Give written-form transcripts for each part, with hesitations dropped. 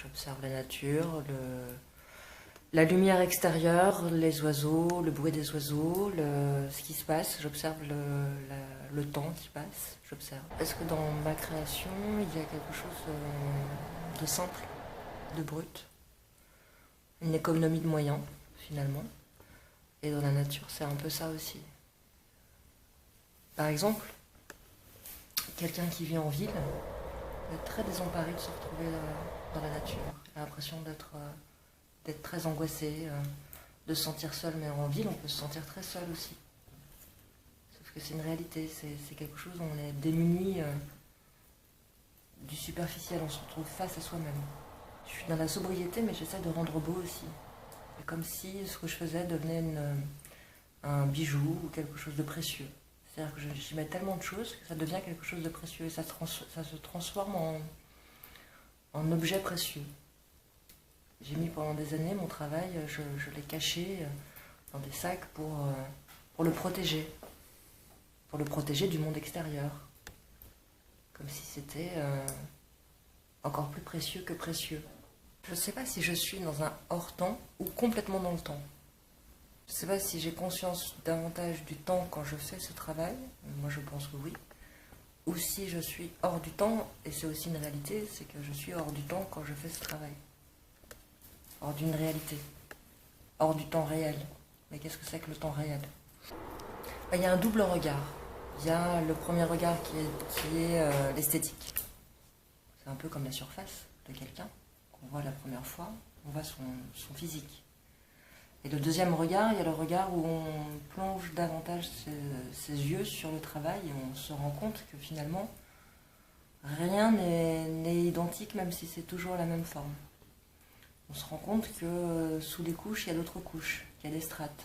J'observe la nature, la lumière extérieure, les oiseaux, le bruit des oiseaux, ce qui se passe. J'observe le temps qui passe. J'observe. Est-ce que dans ma création, il y a quelque chose de simple, de brut, une économie de moyens, finalement. Et dans la nature, c'est un peu ça aussi. Par exemple, quelqu'un qui vit en ville est très désemparé de se retrouver dans la nature. Il a l'impression d'être très angoissé, de se sentir seul. Mais en ville, on peut se sentir très seul aussi. Sauf que c'est une réalité, c'est quelque chose où on est démuni du superficiel, on se retrouve face à soi-même. Je suis dans la sobriété, mais j'essaie de rendre beau aussi. C'est comme si ce que je faisais devenait un bijou ou quelque chose de précieux. C'est-à-dire que j'y mets tellement de choses que ça devient quelque chose de précieux et ça se transforme en objet précieux. J'ai mis pendant des années mon travail, je l'ai caché dans des sacs pour le protéger. Pour le protéger du monde extérieur. Comme si c'était encore plus précieux que précieux. Je ne sais pas si je suis dans un hors-temps ou complètement dans le temps. Je ne sais pas si j'ai conscience davantage du temps quand je fais ce travail, moi je pense que oui, ou si je suis hors du temps, et c'est aussi une réalité, c'est que je suis hors du temps quand je fais ce travail. Hors d'une réalité, hors du temps réel. Mais qu'est-ce que c'est que le temps réel? Il y a un double regard. Il y a le premier regard qui est l'esthétique. C'est un peu comme la surface de quelqu'un qu'on voit la première fois, on voit son physique. Et le deuxième regard, il y a le regard où on plonge davantage ses yeux sur le travail et on se rend compte que finalement, rien n'est identique même si c'est toujours la même forme. On se rend compte que sous les couches, il y a d'autres couches, qu'il y a des strates.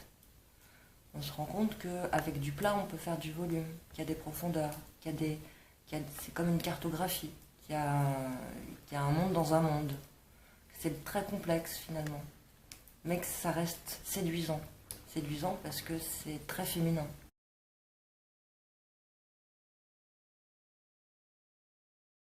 On se rend compte qu'avec du plat, on peut faire du volume, qu'il y a des profondeurs, c'est comme une cartographie, qu'il y a un monde dans un monde. C'est très complexe finalement. Mais que ça reste séduisant. Séduisant parce que c'est très féminin.